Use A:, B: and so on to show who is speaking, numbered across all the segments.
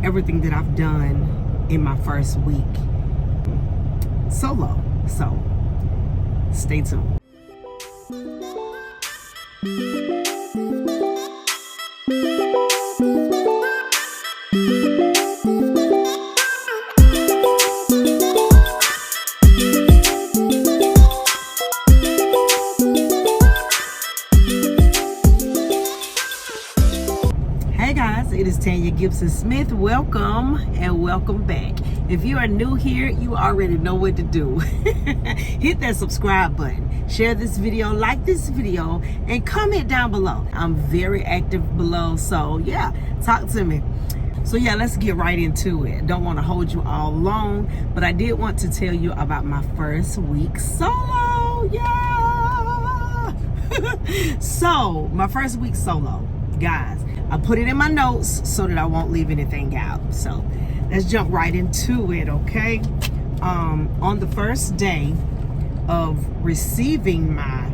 A: everything that I've done in my first week solo. So stay tuned. It is TanyaGibsonSmith. Welcome and welcome back. If you are new here, you already know what to do. Hit that subscribe button, share this video, like this video, and comment down below. I'm very active below, so yeah, talk to me. So yeah, let's get right into it. Don't want to hold you all long, but I did want to tell you about my first week solo. Yeah. So my first week solo, guys, I put it in my notes so that I won't leave anything out. So let's jump right into it, okay? On the first day of receiving my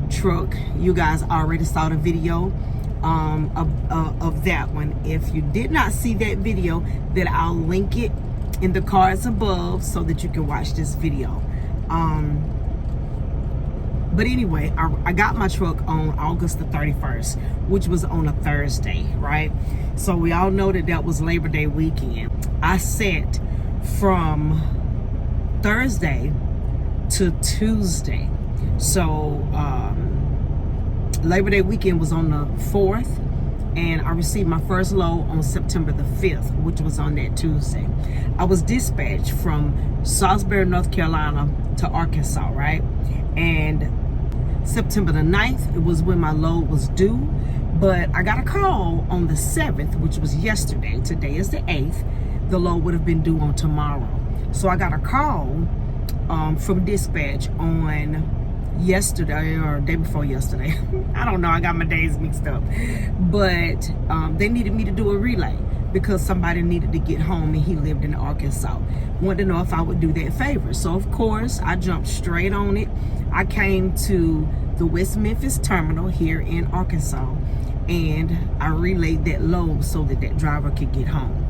A: truck, you guys already saw the video of that one. If you did not see that video, then I'll link it in the cards above so that you can watch this video. But anyway, I got my truck on August the 31st, which was on a Thursday, right? So we all know that that was Labor Day weekend. I sat from Thursday to Tuesday. So Labor Day weekend was on the 4th, and I received my first load on September the 5th, which was on that Tuesday. I was dispatched from Salisbury, North Carolina to Arkansas, right? And September the 9th, it was when my load was due, but I got a call on the 7th, which was yesterday. Today is the 8th. The load would have been due on tomorrow. So I got a call from dispatch on yesterday or day before yesterday. I don't know, I got my days mixed up. But they needed me to do a relay because somebody needed to get home and he lived in Arkansas. Wanted to know if I would do that favor. So of course, I jumped straight on it. I came to the West Memphis terminal here in Arkansas, and I relayed that load so that that driver could get home.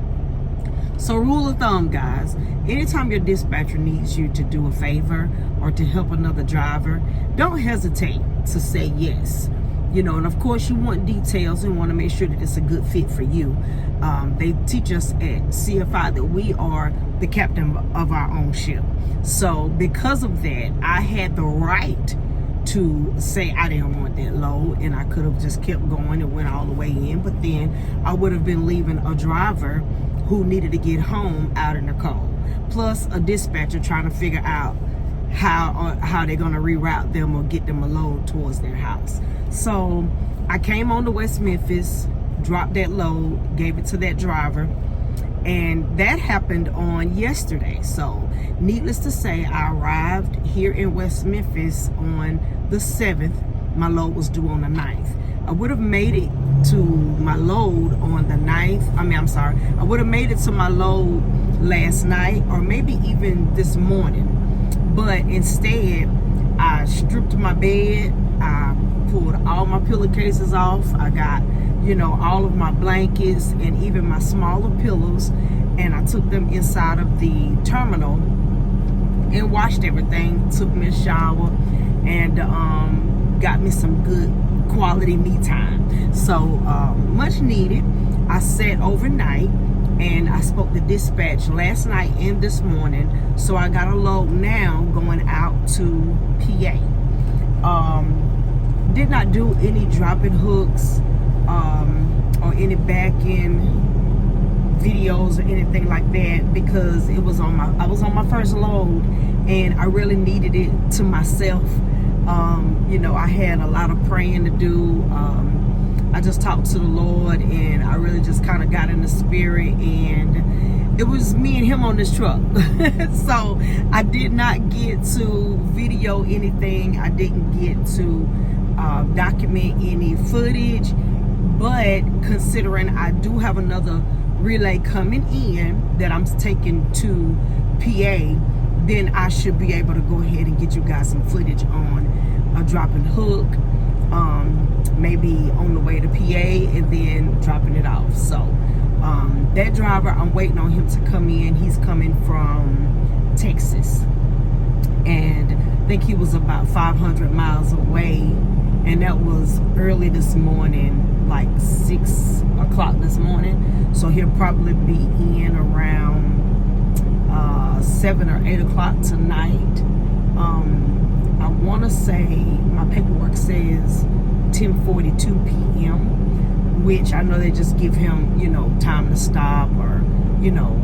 A: So rule of thumb, guys, anytime your dispatcher needs you to do a favor or to help another driver, don't hesitate to say yes. You know, and of course you want details and want to make sure that it's a good fit for you. They teach us at CFI that we are the captain of our own ship. So because of that, I had the right to say I didn't want that load, and I could have just kept going and went all the way in, but then I would have been leaving a driver who needed to get home out in the cold, plus a dispatcher trying to figure out how they're going to reroute them or get them a load towards their house. So I came on to West Memphis, dropped that load, gave it to that driver, and that happened on yesterday. So needless to say, I arrived here in West Memphis on the 7th. My load was due on the 9th. I would have made it to my load on the 9th. I would have made it to my load last night or maybe even this morning. But instead, I stripped my bed. I pulled all my pillowcases off. I got, you know, all of my blankets and even my smaller pillows, and I took them inside of the terminal and washed everything, took me a shower, and got me some good quality me time. So much needed. I sat overnight, and I spoke to dispatch last night and this morning, so I got a load now going out to PA. Did not do any dropping hooks or any back end videos or anything like that because I was on my first load, and I really needed it to myself. You know, I had a lot of praying to do. I just talked to the Lord, and I really just kind of got in the spirit, and it was me and him on this truck. So I did not get to video anything. I didn't get to document any footage, but considering I do have another relay coming in that I'm taking to PA, then I should be able to go ahead and get you guys some footage on a dropping hook, maybe on the way to PA and then dropping it off. So That driver, I'm waiting on him to come in. He's coming from Texas, and I think he was about 500 miles away, and that was early this morning, like 6 o'clock this morning. So he'll probably be in around 7 or 8 o'clock tonight. I want to say my paperwork says 10:42 p.m., which I know they just give him, you know, time to stop or, you know,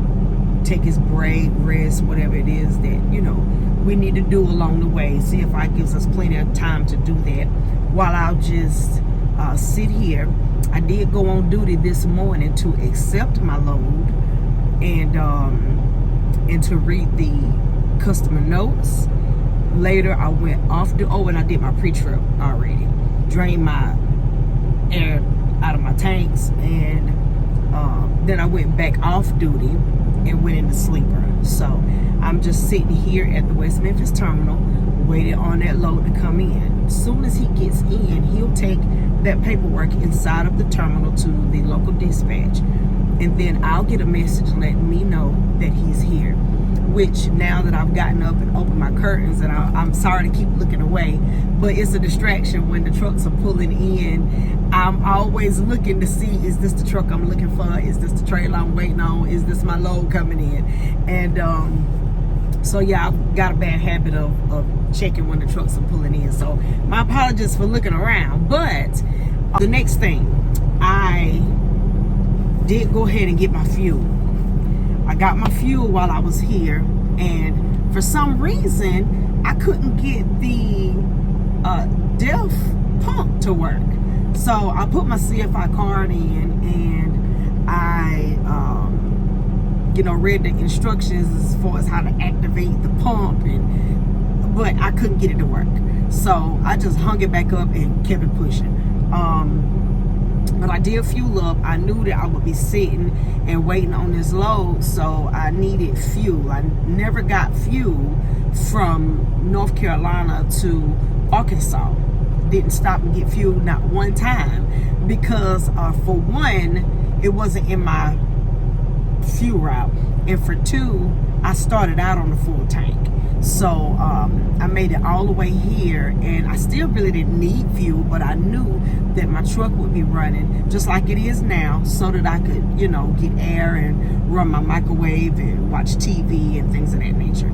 A: take his break, rest, whatever it is that, you know, we need to do along the way. CFI gives us plenty of time to do that while I'll just sit here. I did go on duty this morning to accept my load and to read the customer notes. Later, I went off and I did my pre-trip already. Drained my air out of my tanks, and then I went back off duty and went into sleeper. So I'm just sitting here at the West Memphis terminal, waiting on that load to come in. As soon as he gets in, he'll take that paperwork inside of the terminal to the local dispatch, and then I'll get a message letting me know that he's here. Which, now that I've gotten up and opened my curtains, and I'm sorry to keep looking away, but it's a distraction when the trucks are pulling in. I'm always looking to see, is this the truck I'm looking for? Is this the trailer I'm waiting on? Is this my load coming in? And so yeah, I've got a bad habit of checking when the trucks are pulling in. So my apologies for looking around. But the next thing, I did go ahead and get my fuel. I got my fuel while I was here, and for some reason I couldn't get the DEF pump to work. So I put my CFI card in, and I you know, read the instructions as far as how to activate the pump, but I couldn't get it to work. So I just hung it back up and kept it pushing. But I did fuel up. I knew that I would be sitting and waiting on this load, so I needed fuel. I never got fuel from North Carolina to Arkansas. Didn't stop and get fuel not one time, because for one, it wasn't in my fuel route, and for two, I started out on the full tank. So I made it all the way here, and I still really didn't need fuel, but I knew that my truck would be running just like it is now, so that I could, you know, get air and run my microwave and watch TV and things of that nature.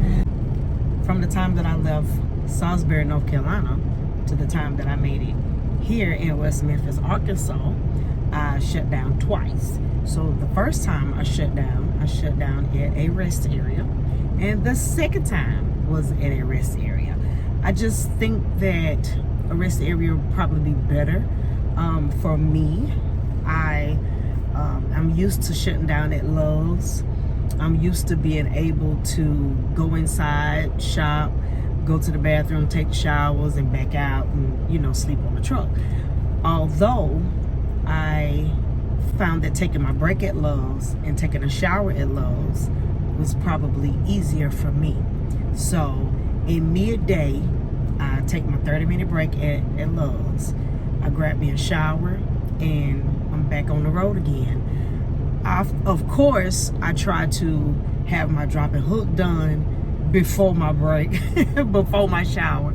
A: From the time that I left Salisbury, North Carolina, to the time that I made it here in West Memphis, Arkansas, I shut down twice. So the first time I shut down at a rest area, and the second time was at a rest area. I just think that a rest area would probably be better for me. I'm used to shutting down at Lowe's. I'm used to being able to go inside, shop, go to the bathroom, take showers, and back out and, you know, sleep on the truck. Although I found that taking my break at Lowe's and taking a shower at Lowe's was probably easier for me. So in midday, I take my 30-minute break at Lowe's. I grab me a shower, and I'm back on the road again. Of course, I try to have my drop and hook done before my break, before my shower.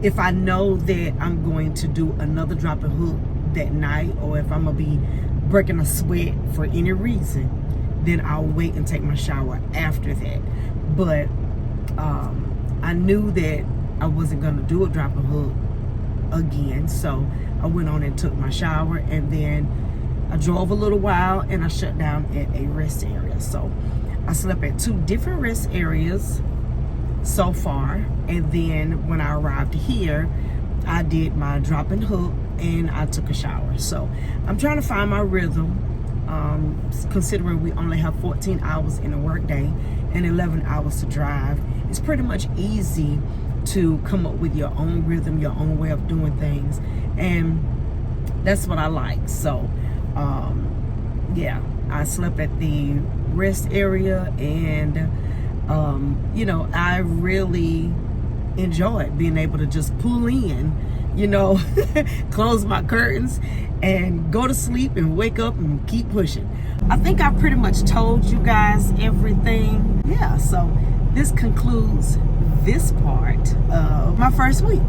A: If I know that I'm going to do another drop and hook that night, or if I'm gonna be breaking a sweat for any reason, then I'll wait and take my shower after that. But I knew that I wasn't gonna do a drop and hook again, so I went on and took my shower, and then I drove a little while, and I shut down at a rest area. So I slept at 2 different rest areas so far, and then when I arrived here, I did my drop and hook, and I took a shower. So I'm trying to find my rhythm, considering we only have 14 hours in a work day and 11 hours to drive. It's pretty much easy to come up with your own rhythm, your own way of doing things, and that's what I like. So yeah, I slept at the rest area, and you know, I really enjoyed being able to just pull in you know, close my curtains and go to sleep and wake up and keep pushing. I think I pretty much told you guys everything. Yeah, so this concludes this part of my first week.